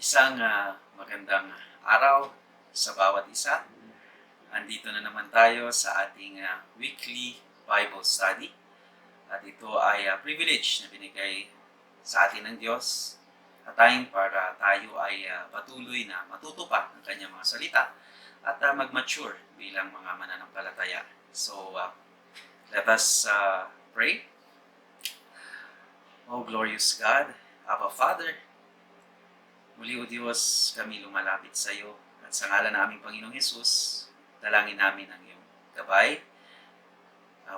Isang magandang araw sa bawat isa. Andito na naman tayo sa ating weekly Bible study. At ito ay privilege na binigay sa atin ng Diyos at time para tayo ay patuloy na matuto pa ng kanyang mga salita at mag-mature bilang mga mananampalataya. So, let us pray. O glorious God, Abba Father, muli o Diyos, kami lumalapit sa iyo at sa ngalan ng aming Panginoong Hesus, dalangin namin ang iyong gabay.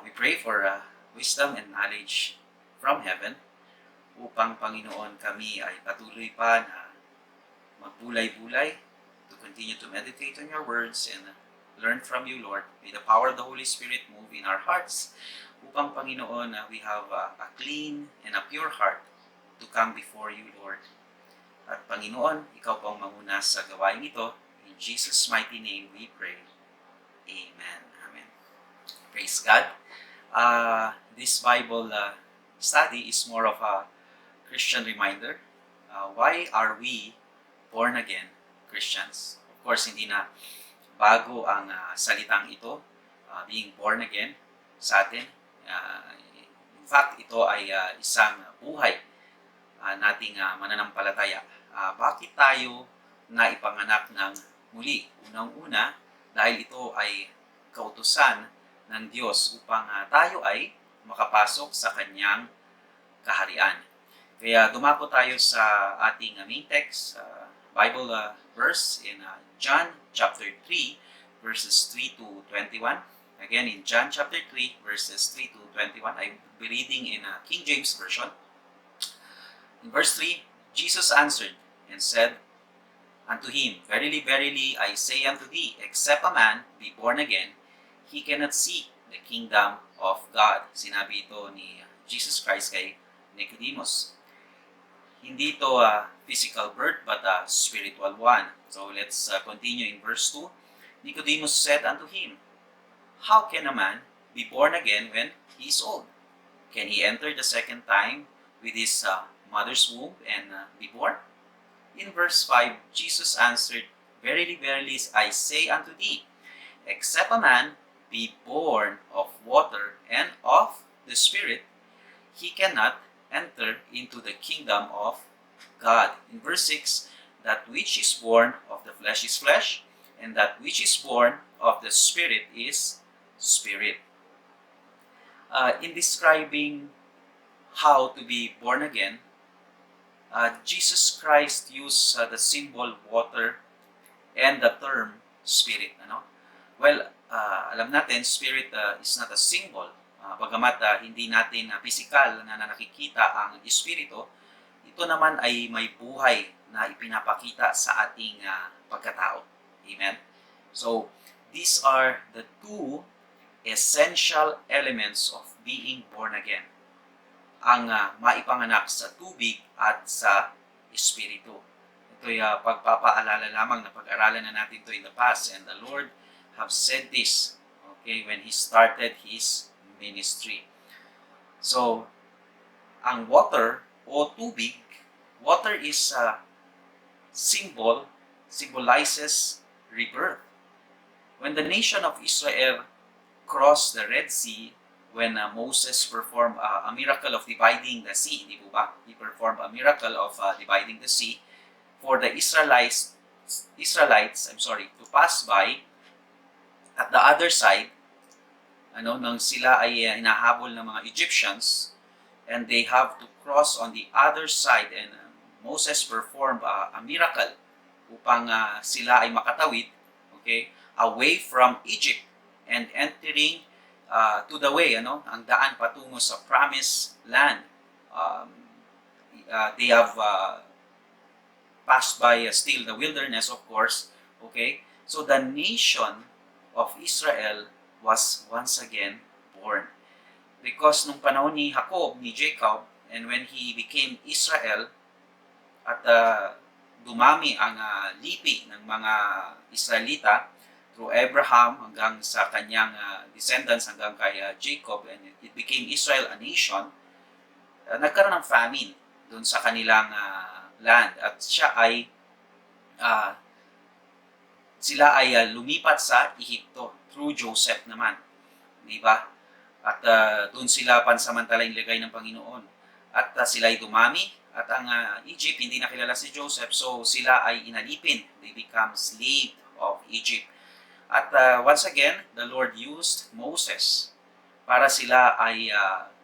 We pray for wisdom and knowledge from heaven upang Panginoon kami ay patuloy pa na magbulay-bulay to continue to meditate on your words and learn from you, Lord. May the power of the Holy Spirit move in our hearts upang Panginoon we have a clean and a pure heart to come before you, Lord. At Panginoon, ikaw po ang manguna sa gawain ito. In Jesus' mighty name we pray. Amen. Amen. Praise God. This Bible study is more of a Christian reminder. Why are we born again Christians? Of course, hindi na bago ang salitang ito, being born again sa atin. In fact, ito ay isang buhay nating mananampalataya. Bakit tayo naipanganak ng muli? Unang-una, dahil ito ay kautusan ng Diyos upang tayo ay makapasok sa kanyang kaharian. Kaya dumako tayo sa ating main text, Bible verse in John chapter 3, verses 3 to 21. Again, in John chapter 3, verses 3 to 21, I will be reading in King James Version. In verse 3, Jesus answered and said unto him, Verily, verily, I say unto thee, except a man be born again, he cannot see the kingdom of God. Sinabi ito ni Jesus Christ kay Nicodemus. Hindi ito physical birth, but a spiritual one. So let's continue in verse 2. Nicodemus said unto him, How can a man be born again when he is old? Can he enter the second time with his mother's womb and be born? In verse 5, Jesus answered, Verily, verily, I say unto thee, except a man be born of water and of the Spirit, he cannot enter into the kingdom of God. In verse 6, that which is born of the flesh is flesh, and that which is born of the Spirit is spirit. In describing how to be born again, Jesus Christ used the symbol water and the term spirit. Well, alam natin, spirit is not a symbol. Bagamat hindi natin physical na nakikita ang espiritu, ito naman ay may buhay na ipinapakita sa ating pagkatao. Amen? So, these are the two essential elements of being born again. Ang maipanganak sa tubig at sa espiritu. Ito'y pagpapaalala lamang na pag-aralan na natin ito in the past, and the Lord have said this, okay, when He started His ministry. So, ang water o tubig, water is a symbolizes rebirth. When the nation of Israel crossed the Red Sea, when Moses performed a miracle of dividing the sea, di ba? He performed a miracle of dividing the sea for the Israelites, to pass by at the other side, nang sila ay hinahabol ng mga Egyptians, and they have to cross on the other side, and Moses performed a miracle upang sila ay makatawid, okay, away from Egypt and entering to the way, ang daan patungo sa promised land. They have passed by still the wilderness, of course, okay? So the nation of Israel was once again born. Because nung panahon ni Jacob, and when he became Israel, at dumami ang lipi ng mga Israelita, through Abraham hanggang sa kanyang descendants hanggang kay Jacob, and it became Israel a nation, nagkaroon ng famine doon sa kanilang land, at siya ay ah, sila ay lumipat sa Ehipto through Joseph naman, di ba? At doon sila pansamantalang ilagay ng Panginoon. At sila ay dumami at ang Egypt hindi nakilala si Joseph, so sila ay inalipin. They become slave of Egypt. At once again, the Lord used Moses para sila ay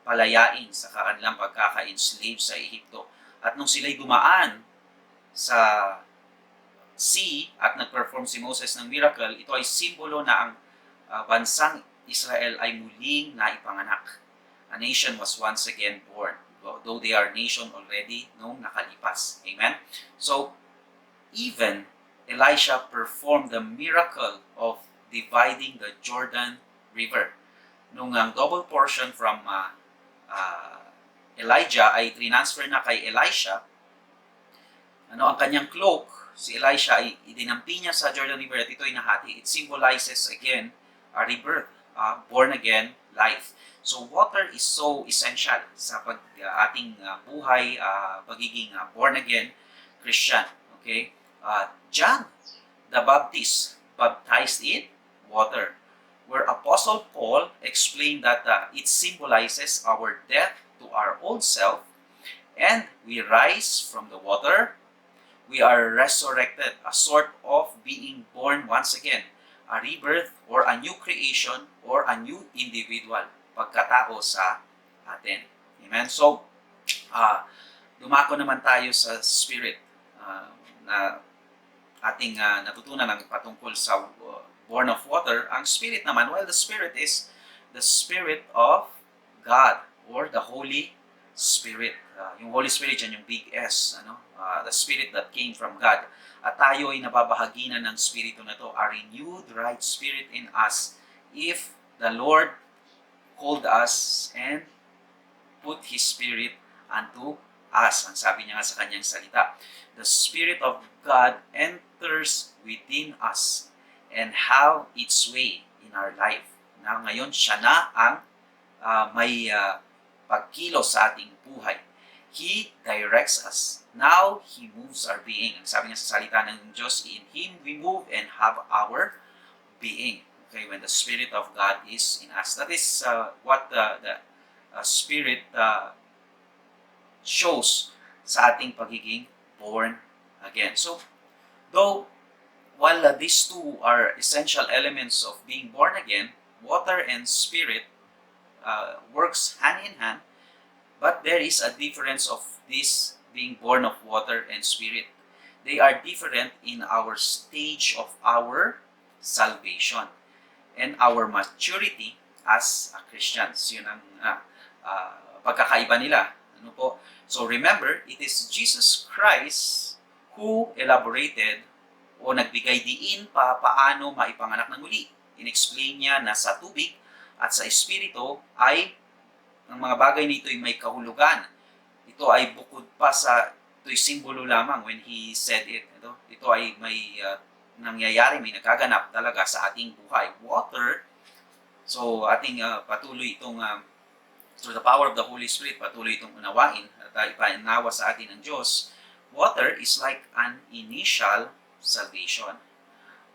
palayain sa kanilang pagkaka-enslave sa Ehipto. At nung sila'y dumaan sa sea at nag-perform si Moses ng miracle, ito ay simbolo na ang bansang Israel ay muling naipanganak. A nation was once again born, though they are nation already nung nakalipas. Amen? So, even Elisha performed the miracle of dividing the Jordan River. Nung ang double portion from Elijah ay transfer na kay Elisha, ang kanyang cloak, si Elisha ay idinampi niya sa Jordan River at ito ay nahati. It symbolizes again a rebirth, born again life. So water is so essential sa ating buhay, pagiging born again Christian. Okay? John the Baptist baptized in water, where Apostle Paul explained that it symbolizes our death to our old self and we rise from the water. We are resurrected, a sort of being born once again, a rebirth or a new creation or a new individual, pagkatao sa atin. Amen? So, dumako naman tayo sa spirit na ating natutunan ng patungkol sa born of water. Ang spirit naman, well, the spirit is the spirit of God or the Holy Spirit. Yung Holy Spirit, yan yung big S, the Spirit that came from God. At tayo ay nababahaginan ng Spirito na to, a renewed right spirit in us if the Lord called us and put His Spirit unto us. Ang sabi niya nga sa kanyang salita, the Spirit of God enters within us and have its way in our life. Na ngayon, siya na ang may pagkilos sa ating buhay. He directs us. Now, He moves our being. Ang sabi nga sa salita ng Diyos, in Him we move and have our being. Okay, when the Spirit of God is in us. That is what the Spirit shows sa ating pagiging born again. So, though, while these two are essential elements of being born again, water and Spirit works hand in hand, but there is a difference of this being born of water and Spirit. They are different in our stage of our salvation and our maturity as Christians. Yun ang pagkakaiba nila. Ano po? So remember, it is Jesus Christ who elaborated o nagbigay diin paano maipanganak ng muli. In-explain niya na sa tubig at sa Espiritu ay ang mga bagay nito ay may kahulugan. Ito ay bukod pa sa, ito'y simbolo lamang when He said it. Ito ay may nangyayari, may nagaganap talaga sa ating buhay. Water, so ating patuloy itong, through the power of the Holy Spirit, patuloy itong unawain at ipanawa sa atin ng Diyos. Water is like an initial salvation.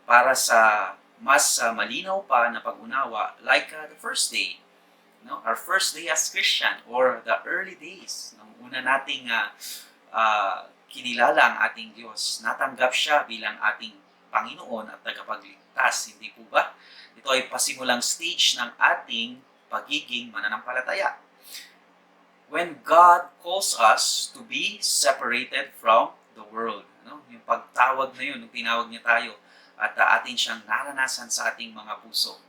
Para sa mas malinaw pa na pag-unawa, like the first day, our first day as Christian or the early days, nung una nating kinilala ang ating Diyos, natanggap siya bilang ating Panginoon at tagapagligtas, hindi po ba? Ito ay pasimulang stage ng ating pagiging mananampalataya. When God calls us to be separated from the world, yung pagtawag na yun, nung tinawag niya tayo, at atin siyang naranasan sa ating mga puso.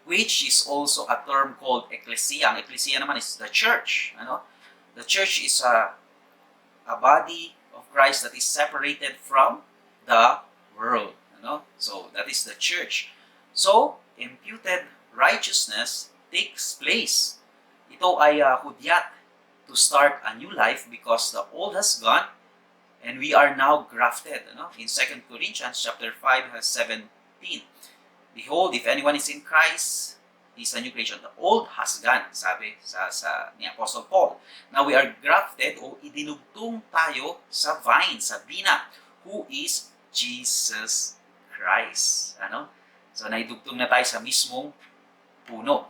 Which is also a term called ecclesia. Ang ecclesia naman is the church. The church is a body of Christ that is separated from the world. So that is the church. So, imputed righteousness takes place. Ito ay hudyat to start a new life because the old has gone and we are now grafted. In 2 Corinthians chapter 5, verse 17. Behold, if anyone is in Christ, he is a new creation. The old has gone, sabi ni Apostle Paul. Now we are grafted o idinugtong tayo sa vine, sa bina, who is Jesus Christ. Ano? So, naidugtong na tayo sa mismong puno.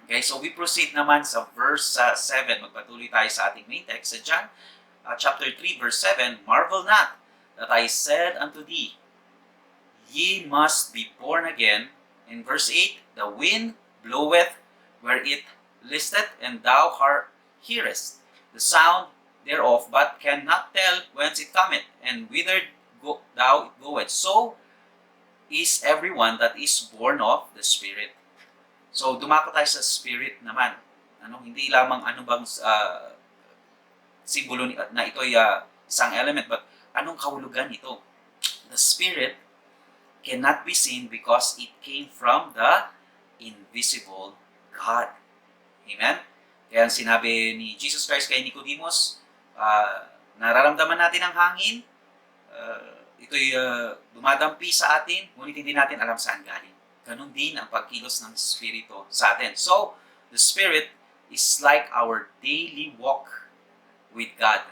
Okay, so we proceed naman sa verse 7. Magpatuloy tayo sa ating main text sa John chapter 3, verse 7. Marvel not that I said unto thee, ye must be born again. In verse 8, the wind bloweth where it listeth, and thou hearest the sound thereof, but cannot tell whence it cometh, and whither thou it goeth. So is everyone that is born of the Spirit. So, dumako tayo sa Spirit naman. Ano, hindi lamang ano bang simbolo na ito ay isang element, but anong kahulugan ito? The Spirit cannot be seen because it came from the invisible God. Amen? Kaya sinabi ni Jesus Christ kay Nicodemus, nararamdaman natin ang hangin, ito'y dumadampi sa atin, ngunit hindi natin alam saan galing. Ganun din ang pagkilos ng Espiritu sa atin. So, the Spirit is like our daily walk with God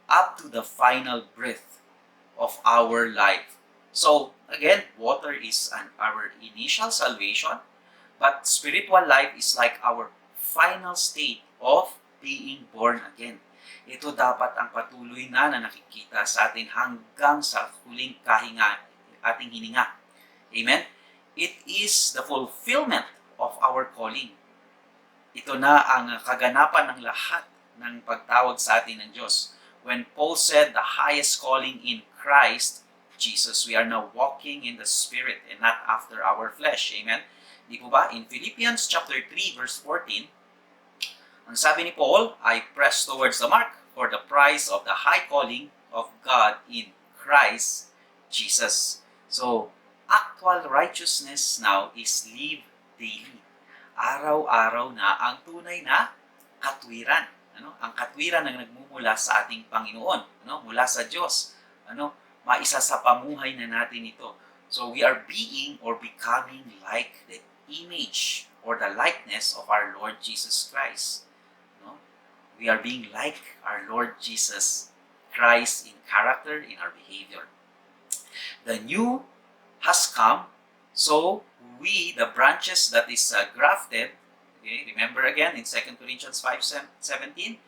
up to the final breath of our life. So, again, water is our initial salvation, but spiritual life is like our final state of being born again. Ito dapat ang patuloy na nakikita sa atin hanggang sa huling kahinga, ating hininga. Amen? It is the fulfillment of our calling. Ito na ang kaganapan ng lahat ng pagtawag sa atin ng Diyos. When Paul said the highest calling in Christ Jesus, we are now walking in the Spirit and not after our flesh. Amen? Di po ba? In Philippians chapter 3 verse 14, ang sabi ni Paul, I press towards the mark for the prize of the high calling of God in Christ Jesus. So, actual righteousness now is live daily. Araw-araw na ang tunay na katwiran. Ang katwiran na nagmumula sa ating Panginoon, mula sa Diyos. Maisa sa pamuhay na natin ito. So we are being or becoming like the image or the likeness of our Lord Jesus Christ. We are being like our Lord Jesus Christ in character, in our behavior. The new has come, so we, the branches that is grafted, okay, remember again in 2 Corinthians 5:17,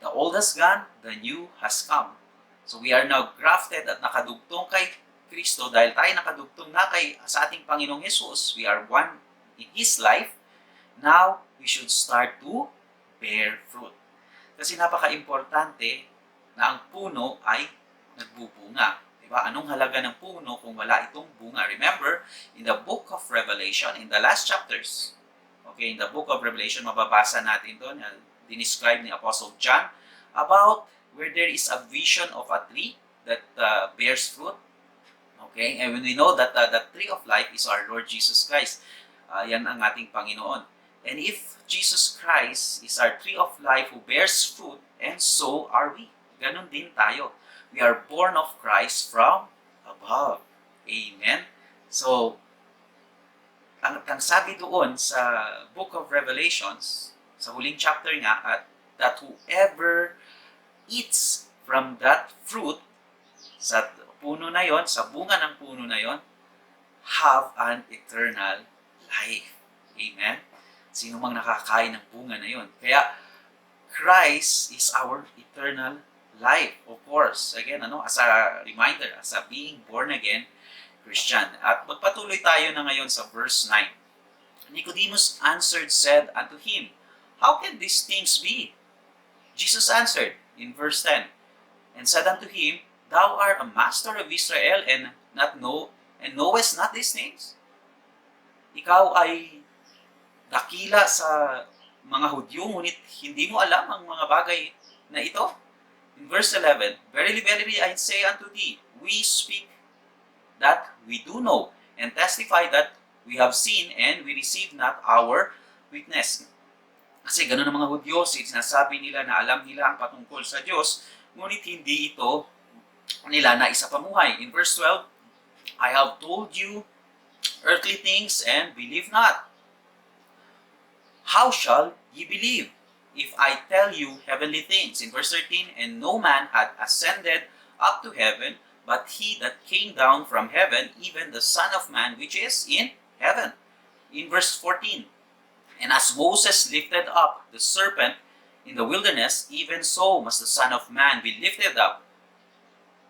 the old has gone, the new has come. So we are now grafted at nakadugtong kay Kristo dahil tayo nakadugtong na sa ating Panginoong Jesus. We are one in His life. Now, we should start to bear fruit. Kasi napaka-importante na ang puno ay nagbubunga. Diba? Anong halaga ng puno kung wala itong bunga? Remember, in the book of Revelation, in the last chapters, okay, in the book of Revelation, mababasa natin doon, dinescribe ni Apostle John about where there is a vision of a tree that bears fruit. Okay, and when we know that the tree of life is our Lord Jesus Christ, yan ang ating Panginoon. And if Jesus Christ is our tree of life who bears fruit, and so are we. Ganon din tayo. We are born of Christ from above. Amen? So, ang sabi doon sa book of Revelations, sa huling chapter nga, that whoever eats from that fruit, sa puno na yon, sa bunga ng puno na yon, have an eternal life. Amen? Sino mang nakakain ng bunga na yon. Kaya, Christ is our eternal life, of course. Again, as a reminder, as a being born again Christian. At magpatuloy tayo na ngayon sa verse 9. Nicodemus answered, said unto him, how can these things be? Jesus answered in verse 10, and said unto him, thou art a master of Israel, and knowest not these things? Ikaw ay dakila sa mga Hudyo, ngunit hindi mo alam ang mga bagay na ito. In verse 11, verily, verily, I say unto thee, we speak that we do know, and testify that we have seen, and we receive not our witness. Kasi gano'n ang mga Hudyo, sinasabi nila na alam nila ang patungkol sa Diyos, ngunit hindi ito nila na isa pamuhay. In verse 12, I have told you earthly things, and believe not. How shall ye believe if I tell you heavenly things? In verse 13, and no man had ascended up to heaven, but he that came down from heaven, even the Son of Man, which is in heaven. In verse 14, and as Moses lifted up the serpent in the wilderness, even so must the Son of Man be lifted up.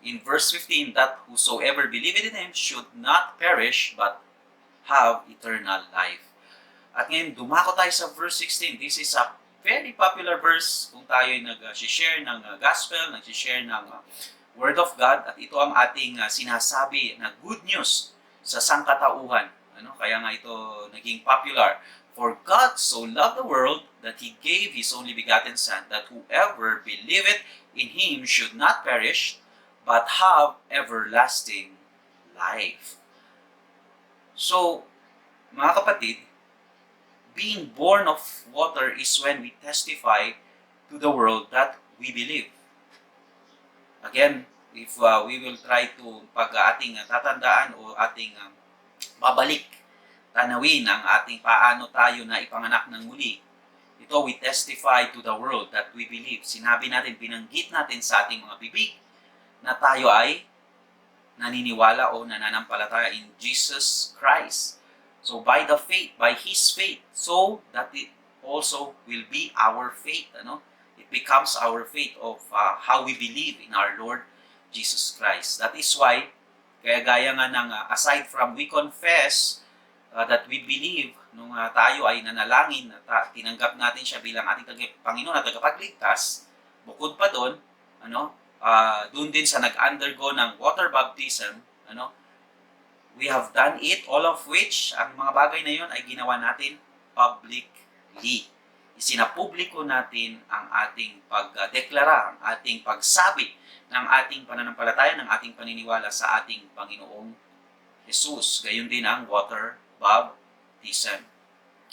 In verse 15, that whosoever believeth in him should not perish, but have eternal life. At ngayon, dumako tayo sa verse 16. This is a very popular verse kung tayo ay nag-share ng gospel, nag-share ng Word of God, at ito ang ating sinasabi na good news sa sangkatauhan. Kaya nga ito naging popular. For God so loved the world that He gave His only begotten Son, that whoever believeth in Him should not perish, but have everlasting life. So, mga kapatid, being born of water is when we testify to the world that we believe. Again, if we will try to pag ating tatandaan o ating babalik, tanawin ang ating paano tayo na ipanganak ng muli, ito we testify to the world that we believe. Sinabi natin, binanggit natin sa ating mga bibig na tayo ay naniniwala o nananampalataya in Jesus Christ. So by the faith, by His faith, so that it also will be our faith. It becomes our faith of how we believe in our Lord Jesus Christ. That is why, kaya gaya nga ng aside from we confess that we believe, nung tayo ay nanalangin, tinanggap natin siya bilang ating Panginoon at tagapagligtas, bukod pa doon, doon din sa nag-undergo ng water baptism, we have done it, all of which, ang mga bagay na yon ay ginawa natin publicly. Isinapubliko natin ang ating pagdeklara, ang ating pagsabi ng ating pananampalataya, ng ating paniniwala sa ating Panginoong Jesus. Gayon din ang water baptism.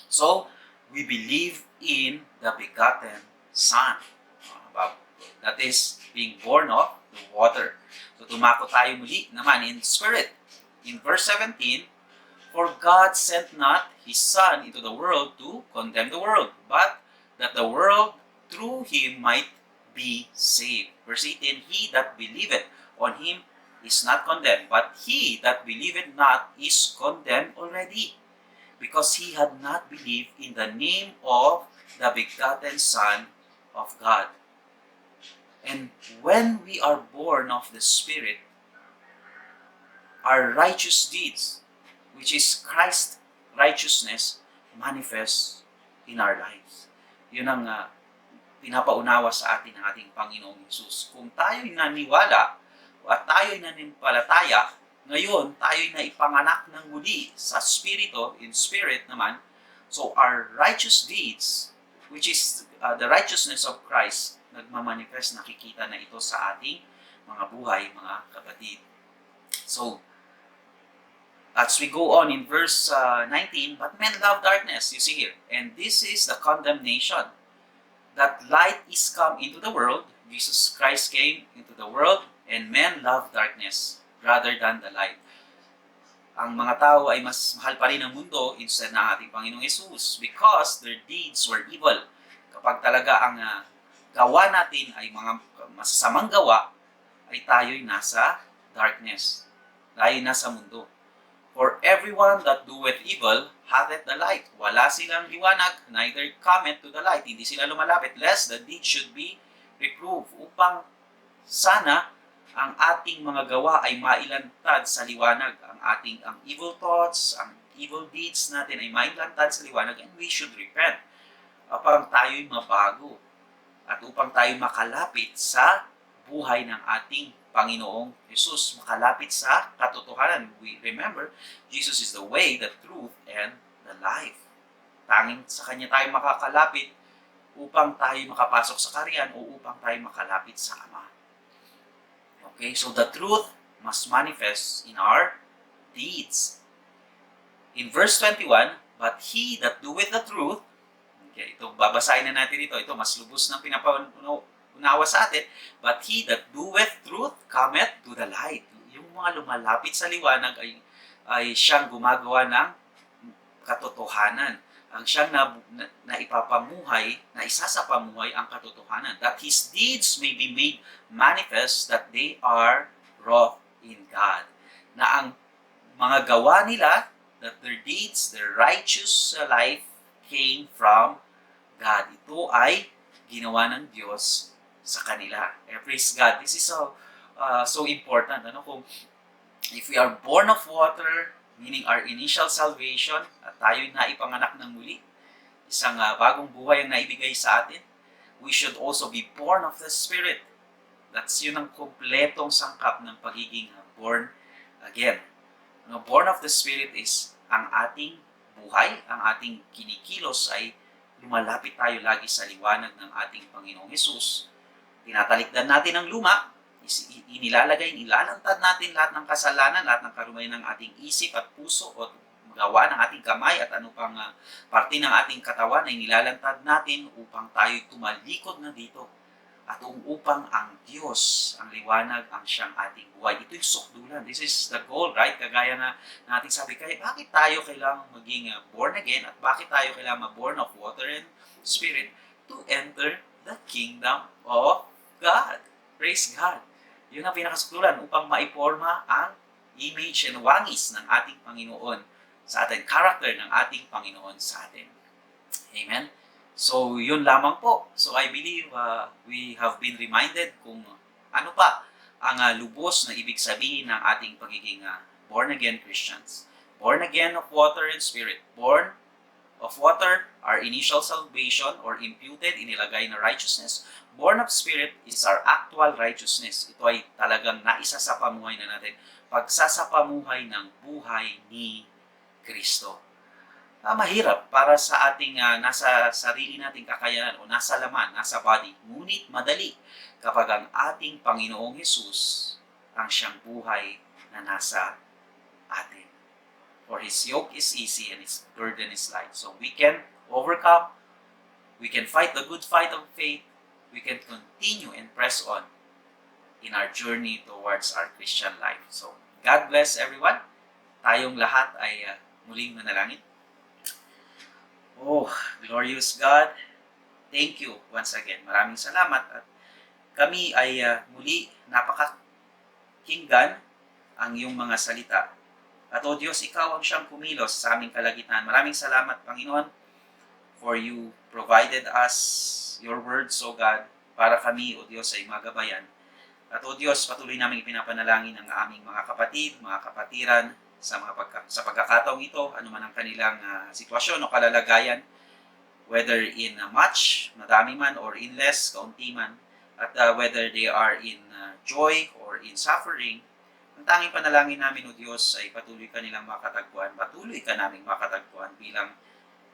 So, we believe in the begotten Son. That is, being born of the water. So, tumako tayo muli naman in spirit. In verse 17, for God sent not His Son into the world to condemn the world, but that the world through Him might be saved. Verse 18, he that believeth on Him is not condemned, but he that believeth not is condemned already, because he had not believed in the name of the begotten Son of God. And when we are born of the Spirit, our righteous deeds, which is Christ's righteousness, manifests in our lives. Yun ang pinapaunawa sa atin ng ating Panginoong Jesus. Kung tayo'y naniwala at tayo'y nananampalataya, ngayon tayo'y naipanganak ng muli sa Spirito, in Spirit naman, so our righteous deeds, which is the righteousness of Christ, nagmamanifest, nakikita na ito sa ating mga buhay, mga kapatid. So, as we go on in verse 19, but men love darkness, you see here, and this is the condemnation, that light is come into the world, Jesus Christ came into the world, and men love darkness rather than the light. Ang mga tao ay mas mahal pa rin ang mundo instead ng ating Panginoong Jesus because their deeds were evil. Kapag talaga ang gawa natin ay mga masasamang gawa, ay tayo'y nasa darkness, tayo'y nasa mundo. For everyone that doeth evil hateth the light. Wala silang liwanag, neither cometh to the light. Hindi sila lumalapit, lest the deed should be reproved, upang sana ang ating mga gawa ay mailantad sa liwanag. Ang evil thoughts, ang evil deeds natin ay mailantad sa liwanag, and we should repent upang tayo'y mabago at upang tayo makalapit sa buhay ng ating Panginoong Jesus, makalapit sa katotohanan. We remember, Jesus is the way, the truth, and the life. Tanging sa Kanya tayo makakalapit upang tayo makapasok sa kaharian o upang tayo makalapit sa Ama. Okay, so the truth must manifest in our deeds. In verse 21, but he that doeth the truth, okay, ito babasahin na natin ito. Ito mas lubos ng unawa sa atin, but he that doeth truth cometh to the light. Yung mga lumalapit sa liwanag ay siyang gumagawa ng katotohanan. ang siyang na ipapamuhay, na isasapamuhay ang katotohanan. That His deeds may be made manifest that they are wrought in God. Na ang mga gawa nila, that their deeds, their righteous life came from God. Ito ay ginawa ng Diyos sa kanila. Praise God. This is so important. Ano, kung if we are born of water, meaning our initial salvation, at tayo'y naipanganak ng muli, isang bagong buhay ang naibigay sa atin, we should also be born of the Spirit. That's yun ang kompletong sangkap ng pagiging born again. Born of the Spirit is ang ating buhay, ang ating kinikilos ay lumalapit tayo lagi sa liwanag ng ating Panginoong Hesus. Tinatalikdan natin ang luma, ilalantad natin lahat ng kasalanan, lahat ng karumayan ng ating isip at puso o gawa ng ating kamay at ano pang parte ng ating katawan ay nilalantad natin upang tayo tumalikod na dito at upang ang Diyos, ang liwanag, ang siyang ating buhay. Ito yung sukdulan. This is the goal, right? Kagaya na natin sabi, kaya bakit tayo kailangang maging born again at bakit tayo kailangang born of water and Spirit to enter the kingdom of God. Praise God. Yun ang pinakasukdulan upang maiporma ang image and wangis ng ating Panginoon sa atin, character ng ating Panginoon sa atin. Amen? So, yun lamang po. So, I believe we have been reminded kung ano pa ang lubos na ibig sabihin ng ating pagiging born-again Christians. Born again of water and Spirit. Born of water, our initial salvation or imputed, inilagay na righteousness. Born of Spirit is our actual righteousness. Ito ay talagang naisa sa pamuhay na natin. Pagsasapamuhay ng buhay ni Kristo. Mahirap para sa ating nasa sarili nating kakayanan o nasa laman, nasa body. Ngunit madali kapag ang ating Panginoong Hesus ang siyang buhay na nasa atin. For His yoke is easy and His burden is light. So we can overcome, we can fight the good fight of faith, we can continue and press on in our journey towards our Christian life. So God bless everyone. Tayong lahat ay muling manalangin. Oh, glorious God, thank you once again. Maraming salamat at kami ay muli napakakinggan ang iyong mga salita. At o Diyos, Ikaw ang siyang kumilos sa aming kalagitnaan. Maraming salamat, Panginoon, for you provided us your words, O God, para kami, O Diyos, ay magabayan. At O Diyos, patuloy namin ipinapanalangin ang aming mga kapatid, mga kapatiran, sa pagkakataong ito, anuman ang kanilang sitwasyon o kalalagayan, whether in much, madami man, or in less, kaunti man, at whether they are in joy or in suffering, ang tanging panalangin namin, O Diyos, ay patuloy ka nilang makatagpuan, patuloy ka naming makatagpuan bilang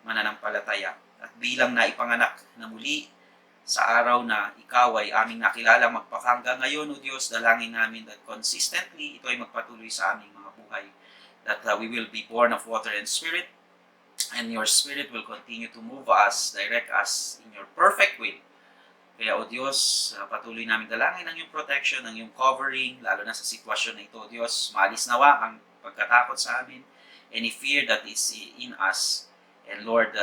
mananampalataya at bilang naipanganak na muli sa araw na Ikaw ay aming nakilala magpakangga ngayon, O Diyos, dalangin namin that consistently ito ay magpatuloy sa aming mga buhay, that we will be born of water and Spirit, and your Spirit will continue to move us, direct us in your perfect will. Kaya, O Diyos, patuloy namin dalangin ang iyong protection, ang iyong covering, lalo na sa sitwasyon na ito, O Diyos. Maalis nawa ang pagkatakot sa amin, any fear that is in us. And Lord,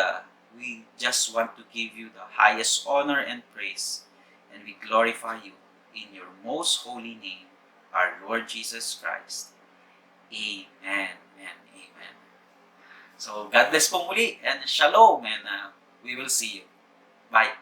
we just want to give you the highest honor and praise, and we glorify you in your most holy name, our Lord Jesus Christ. Amen. Amen. Amen. So, God bless po muli, and shalom, and we will see you. Bye.